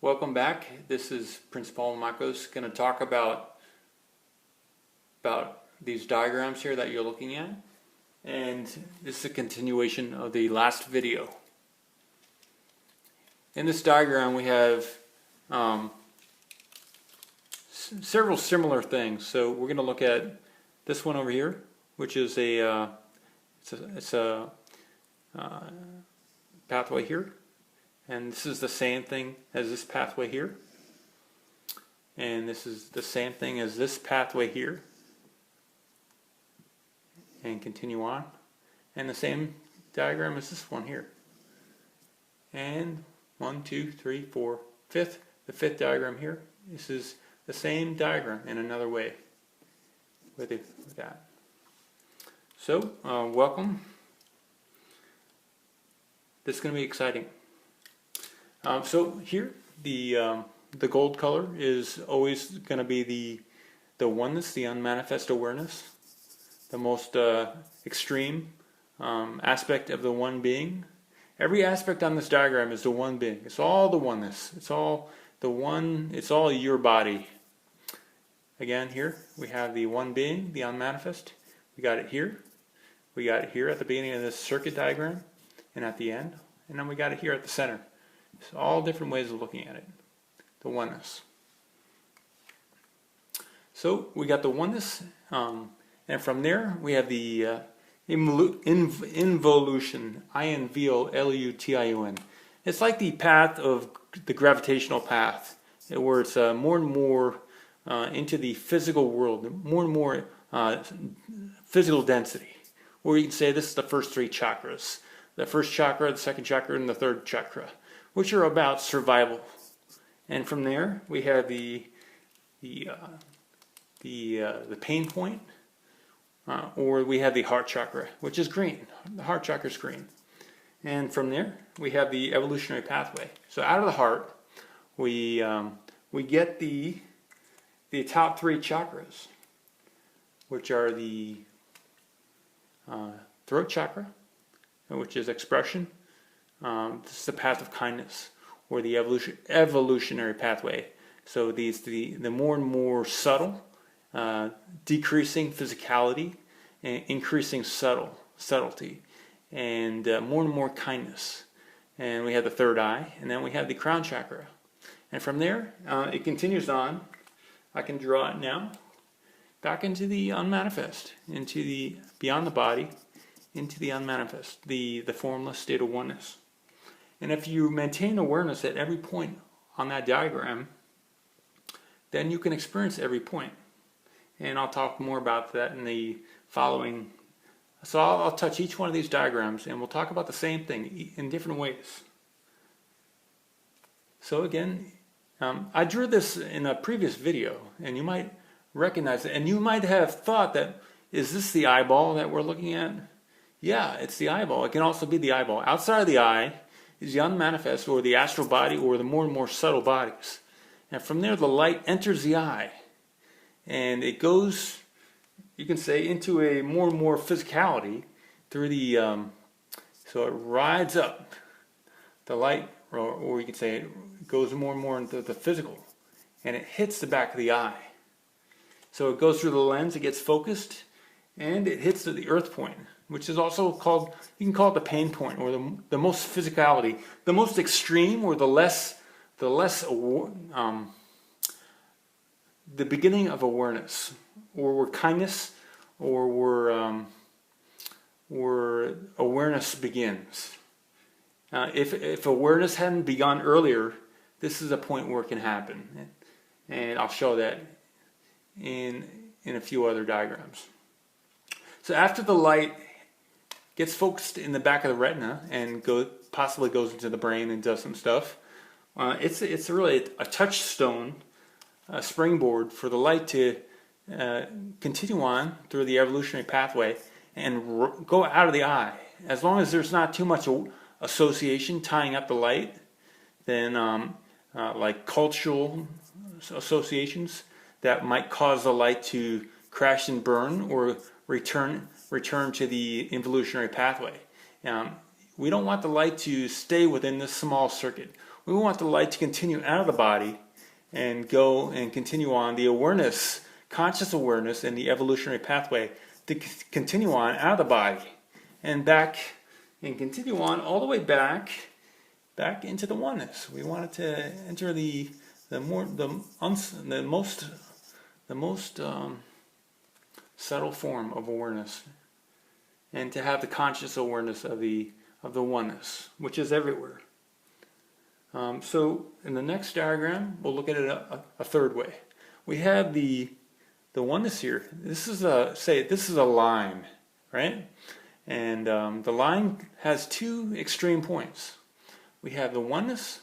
Welcome back. This is Prince Paul Makos going to talk about these diagrams here that you're looking at, and this is a continuation of the last video. In this diagram we have several similar things. So we're going to look at this one over here, which is a pathway here. And this is the same thing as this pathway here. And this is the same thing as this pathway here. And continue on. And the same diagram as this one here. And 1, 2, 3, 4, fifth. The fifth diagram here. This is the same diagram in another way with that. So, welcome. This is going to be exciting. So here, the gold color is always going to be the oneness, the unmanifest awareness, the most extreme aspect of the one being. Every aspect on this diagram is the one being. It's all the oneness. It's all the one. It's all your body. Again, here we have the one being, the unmanifest. We got it here. We got it here at the beginning of this circuit diagram, and at the end, and then we got it here at the center. So all different ways of looking at it. The oneness. So we got the oneness, and from there we have the involution. I-N-V-O-L-U-T-I-O-N. It's like the path of the gravitational path, where it's more and more into the physical world, more and more physical density. Or you can say this is the first three chakras. The first chakra, the second chakra, and the third chakra, which are about survival. And from there we have the pain point, or we have the heart chakra, which is green. The heart chakra is green. And from there we have the evolutionary pathway. So out of the heart we get the top three chakras, which are the throat chakra, which is expression. This is the path of kindness, or the evolutionary pathway. So the more and more subtle, decreasing physicality, and increasing subtlety, and more kindness. And we have the third eye, and then we have the crown chakra. And from there, it continues on. I can draw it now, back into the unmanifest, into the beyond the body, into the unmanifest, the formless state of oneness. And if you maintain awareness at every point on that diagram, then you can experience every point. And I'll talk more about that in the following. So I'll touch each one of these diagrams, and we'll talk about the same thing in different ways. So again, I drew this in a previous video, and you might recognize it. And you might have thought that, is this the eyeball that we're looking at? Yeah, it's the eyeball. It can also be the eyeball. Outside of the eye is the unmanifest, or the astral body, or the more and more subtle bodies. And from there the light enters the eye, and it goes, you can say, into a more and more physicality through the so it rides up the light, or you can say it goes more and more into the physical, and it hits the back of the eye. So it goes through the lens, it gets focused, and it hits the earth point, which is also called, you can call it the pain point, or the most physicality, the most extreme, or the beginning of awareness, or where kindness, or where awareness begins. If awareness hadn't begun earlier, this is a point where it can happen, and I'll show that in a few other diagrams. So after the light gets focused in the back of the retina and possibly goes into the brain and does some stuff, it's really a touchstone, a springboard for the light to continue on through the evolutionary pathway and go out of the eye. As long as there's not too much association tying up the light, then like cultural associations that might cause the light to crash and burn, or return to the involutionary pathway. We don't want the light to stay within this small circuit. We want the light to continue out of the body and go and continue on the awareness, conscious awareness in the evolutionary pathway to continue on out of the body and back and continue on all the way back into the oneness. We want it to enter the most subtle form of awareness, and to have the conscious awareness of the oneness, which is everywhere. So in the next diagram, we'll look at it a third way. We have the oneness here. This is a line, right? And the line has two extreme points. We have the oneness,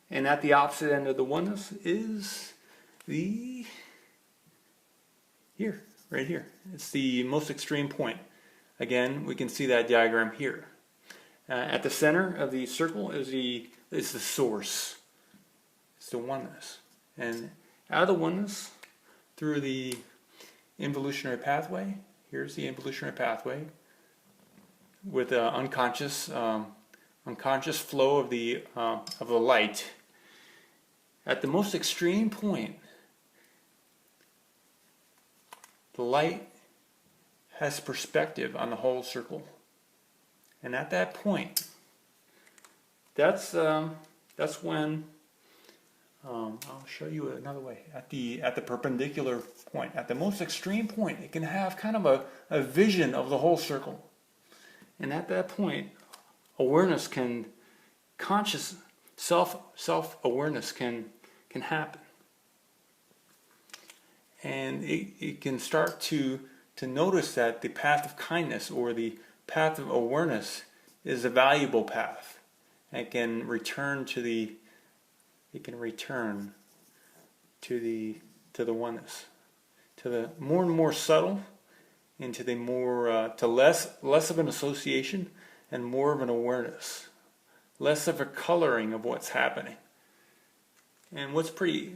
and at the opposite end of the oneness is right here. It's the most extreme point. Again, we can see that diagram here. At the center of the circle is the source. It's the oneness. And out of the oneness, through the involutionary pathway, here's the involutionary pathway, with the unconscious flow of the light. At the most extreme point, the light has perspective on the whole circle, and at that point, that's when I'll show you another way. At the perpendicular point, at the most extreme point, it can have kind of a vision of the whole circle, and at that point, awareness conscious self-awareness can happen, and it can start to notice that the path of kindness or the path of awareness is a valuable path. It can return to the oneness, to the more and more subtle, into the more to less of an association and more of an awareness, less of a coloring of what's happening. And what's pretty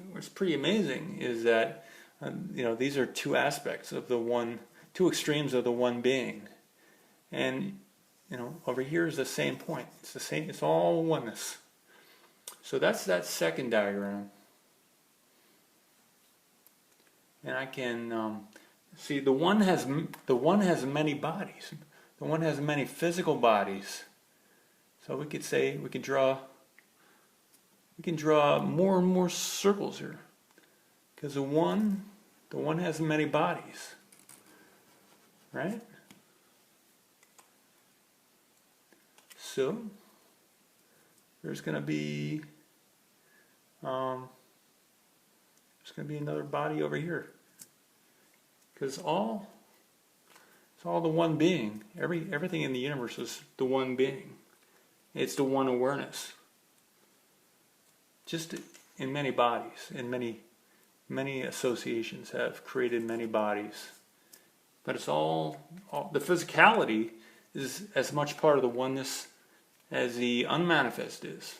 amazing is that these are two aspects of the one, two extremes of the one being, and over here is the same point. It's the same. It's all oneness. So that's that second diagram, and I can see the one has many bodies. The one has many physical bodies. So we could say we can draw more and more circles here, because the one has many bodies, right? So there's going to be another body over here, because it's all the one being. Everything in the universe is the one being. It's the one awareness. Just in many bodies, in many associations have created many bodies, but it's all the physicality is as much part of the oneness as the unmanifest is.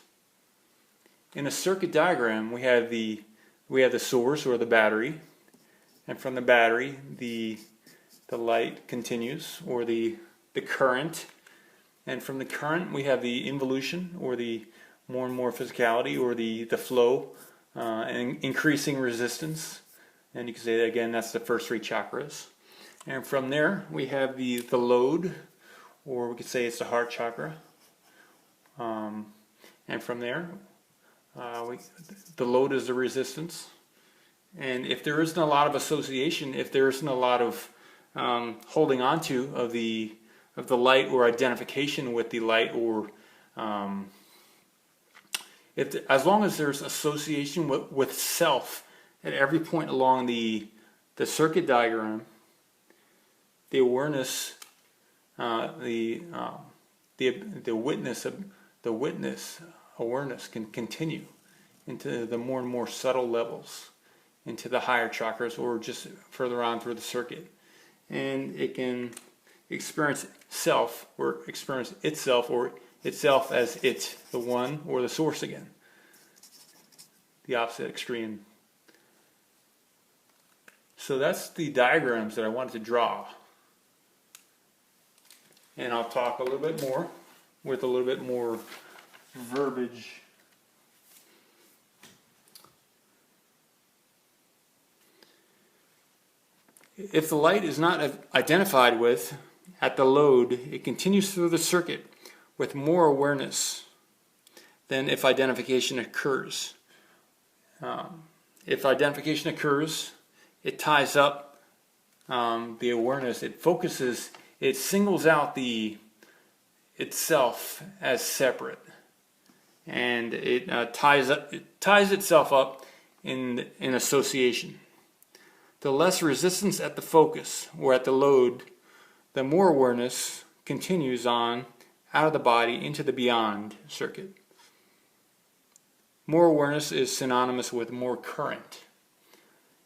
In a circuit diagram, we have the source or the battery, and from the battery the light continues, or the current, and from the current we have the involution, or the more and more physicality, or the flow, and increasing resistance, and you can say that again, that's the first three chakras. And from there we have the load, or we could say it's the heart chakra. And from there, the load is the resistance. And if there isn't a lot of association, if there isn't a lot of holding onto of the light, or identification with the light, or as long as there's association with self at every point along the circuit diagram, the awareness, the witness awareness can continue into the more and more subtle levels, into the higher chakras, or just further on through the circuit, and it can experience self, or experience itself, or itself as it, the one, or the source again, the opposite extreme. So that's the diagrams that I wanted to draw, and I'll talk a little bit more with a little bit more verbiage If the light is not identified with at the load, it continues through the circuit with more awareness than if identification occurs. If identification occurs, it ties up the awareness. It focuses. It singles out itself as separate, and it ties itself up in association. The less resistance at the focus or at the load, the more awareness continues on out of the body into the beyond circuit. More awareness is synonymous with more current,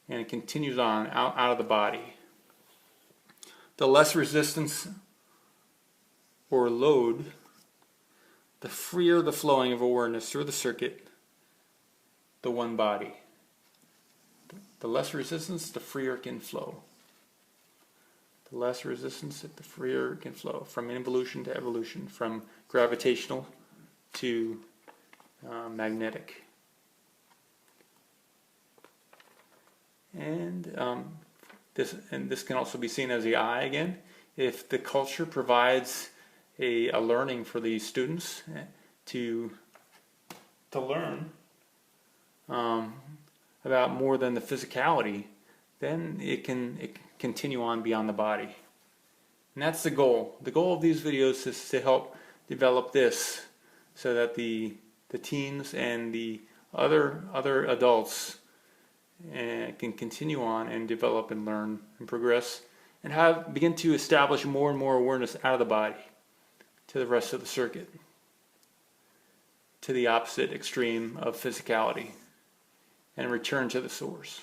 and it continues on out of the body. The less resistance or load, the freer the flowing of awareness through the circuit, the one body. The less resistance, the freer it can flow. The less resistance, the freer it can flow. From involution to evolution, from gravitational to magnetic. And this can also be seen as the eye again. If the culture provides a learning for these students to learn about more than the physicality, then it can continue on beyond the body. And that's the goal. The goal of these videos is to help develop this so that the teens and the other adults can continue on and develop and learn and progress and begin to establish more and more awareness out of the body to the rest of the circuit, to the opposite extreme of physicality, and return to the source.